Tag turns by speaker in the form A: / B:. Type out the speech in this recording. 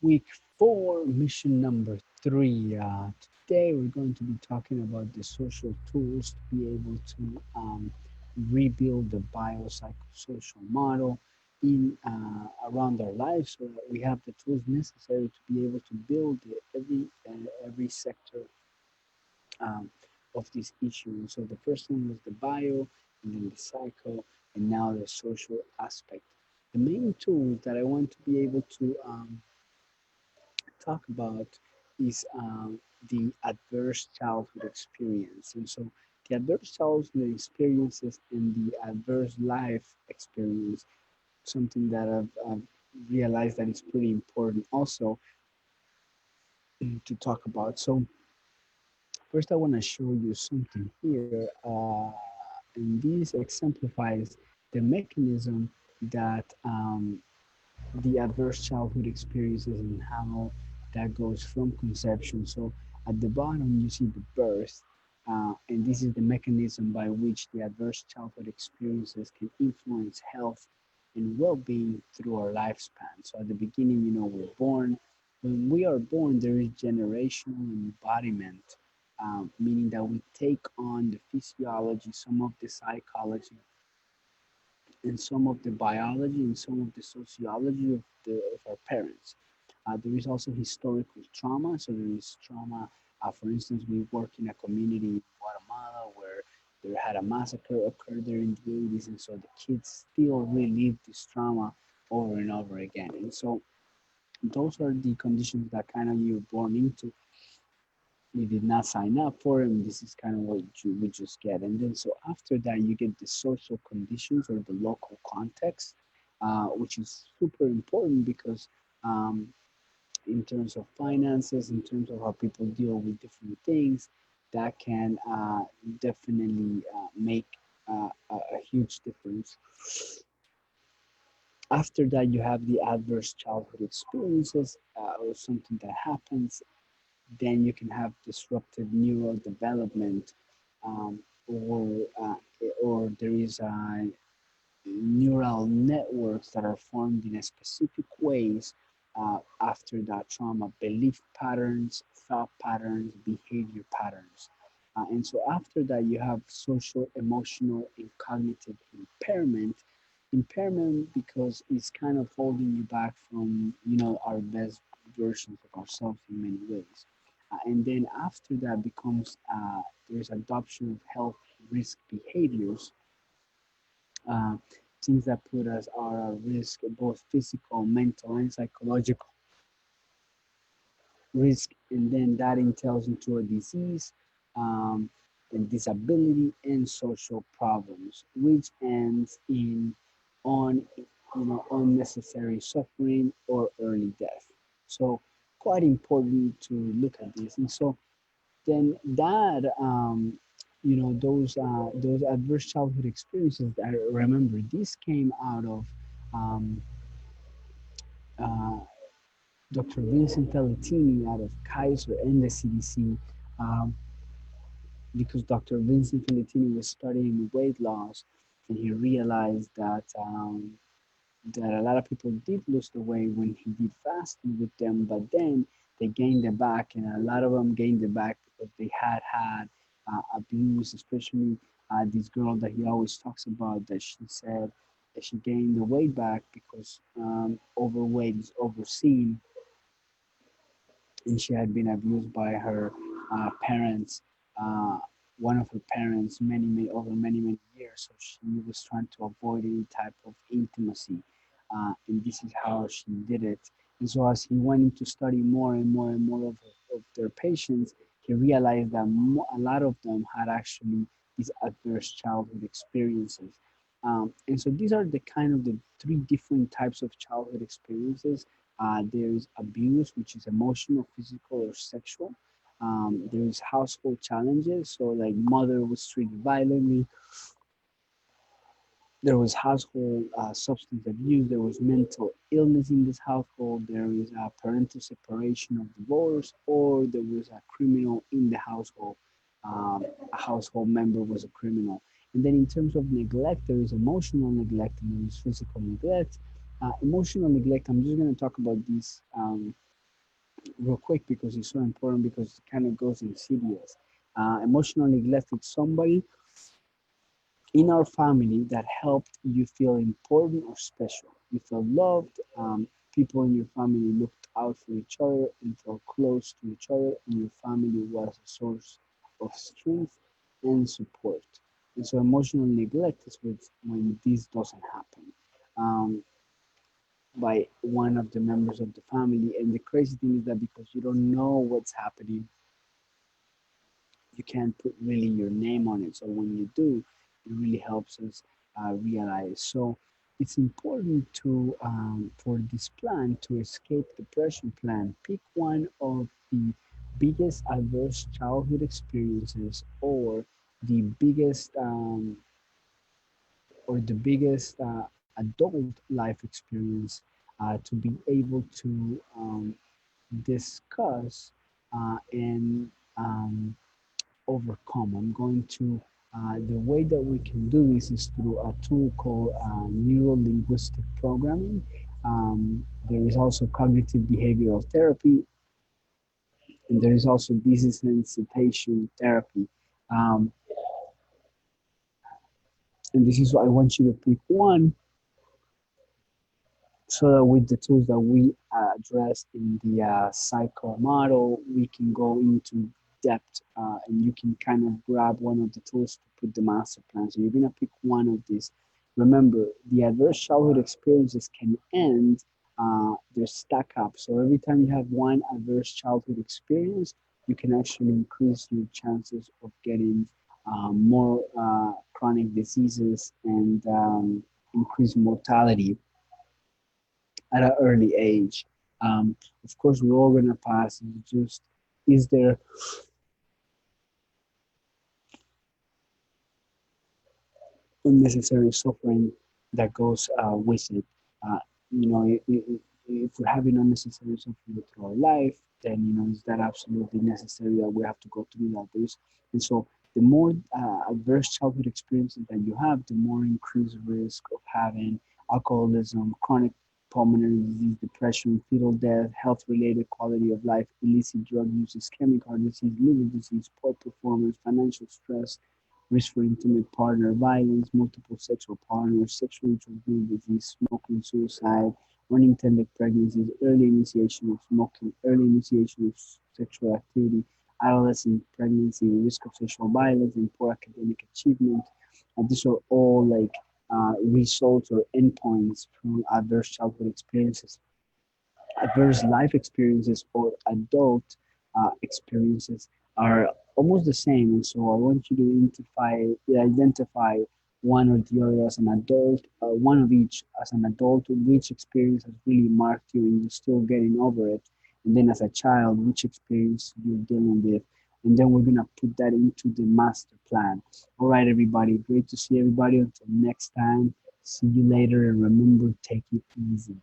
A: week 4, mission number 3. Today we're going to be talking about the social tools to be able to rebuild the biopsychosocial model in around our lives, so that we have the tools necessary to be able to build every sector um, of this issue. And so the first one was the bio, and then the psycho, and now the social aspect. The main tool that I want to be able to talk about is the adverse childhood experience. And so the adverse childhood experiences and the adverse life experience, something that I've realized that is pretty important also to talk about. So first I want to show you something here, and this exemplifies the mechanism that the adverse childhood experiences and how that goes from conception. So at the bottom, you see the birth, and this is the mechanism by which the adverse childhood experiences can influence health and well-being through our lifespan. So at the beginning, we're born. When we are born, there is generational embodiment, meaning that we take on the physiology, some of the psychology, and some of the biology and some of the sociology of our parents. There is also historical trauma. So there is trauma. For instance, we work in a community in Guatemala where there had a massacre occurred there in the 80s, and so the kids still relive this trauma over and over again. And so those are the conditions that kind of you're born into. You did not sign up for it, and this is kind of what we just get. And then so after that, you get the social conditions or the local context, which is super important because in terms of finances, in terms of how people deal with different things, that can definitely make a huge difference. After that, you have the adverse childhood experiences, or something that happens. Then you can have disrupted neural development, um, or there is neural networks that are formed in a specific ways after that trauma, belief patterns, thought patterns, behavior patterns. And so after that, you have social, emotional, and cognitive impairment. Impairment because it's kind of holding you back from, our best versions of ourselves in many ways. And then after that becomes, there's adoption of health risk behaviors, uh, things that put us are at risk, both physical, mental, and psychological risk, and then that entails into a disease, um, and disability and social problems, which ends in on unnecessary suffering or early death. So quite important to look at this. And so then that those adverse childhood experiences, that I remember, this came out of um, uh, Dr. Vincent Pelletini out of Kaiser and the CDC, um, because Dr. Vincent Pelletini was studying weight loss, and he realized that a lot of people did lose the weight when he did fasting with them, but then they gained it back, and a lot of them gained it back because they had abuse, especially this girl that he always talks about, that she said that she gained the weight back because overweight is overseen, and she had been abused by her parents. Uh, One of her parents, over many years, so she was trying to avoid any type of intimacy, and this is how she did it. And so, as he went into study more and more and more of their patients, he realized that a lot of them had actually these adverse childhood experiences. And so these are the kind of the three different types of childhood experiences. There's abuse, which is emotional, physical, or sexual. There's household challenges, so like mother was treated violently. There was household substance abuse. There was mental illness in this household. There is a parental separation or divorce, or there was a criminal in the household. A household member was a criminal. And then in terms of neglect, there is emotional neglect and there is physical neglect. Emotional neglect, I'm just going to talk about this. real quick because it's so important because it kind of goes insidious. Emotional neglect is somebody in our family that helped you feel important or special. You felt loved. People in your family looked out for each other and felt close to each other, and your family was a source of strength and support. And so, emotional neglect is when this doesn't happen um, by one of the members of the family. And the crazy thing is that because you don't know what's happening, you can't put really your name on it. So when you do, it really helps us realize. So it's important to for this plan to escape depression plan. Pick one of the biggest adverse childhood experiences the biggest or the biggest adult life experience to be able to discuss and overcome. I'm going to, the way that we can do this is through a tool called neuro linguistic programming. There is also cognitive behavioral therapy, and there is also desensitization therapy. Um, and this is what I want you to pick one so that with the tools that we addressed in the cycle model, we can go into depth and you can kind of grab one of the tools to put the master plan. So you're going to pick one of these. Remember, the adverse childhood experiences can end, they stack up. So every time you have one adverse childhood experience, you can actually increase your chances of getting more chronic diseases and increase mortality at an early age. Um, of course, we're all gonna pass. It's just, is there unnecessary suffering that goes with it? Uh, you know, if we're having unnecessary suffering through our life, then is that absolutely necessary that we have to go through that? And so the more adverse childhood experiences that you have, the more increased risk of having alcoholism, chronic pulmonary disease, depression, fetal death, health-related quality of life, illicit drug use, ischemic heart disease, liver disease, poor performance, financial stress, risk for intimate partner violence, multiple sexual partners, sexually transmitted disease, smoking, suicide, unintended pregnancies, early initiation of smoking, early initiation of sexual activity, adolescent pregnancy, risk of sexual violence, and poor academic achievement. And these are all like results or endpoints from adverse childhood experiences. Adverse life experiences or adult experiences are almost the same. And so I want you to identify one or the other as an adult, one of each as an adult, which experience has really marked you and you're still getting over it. And then as a child, which experience you're dealing with. And then we're going to put that into the master plan. All right, everybody. Great to see everybody. Until next time. See you later. And remember, take it easy.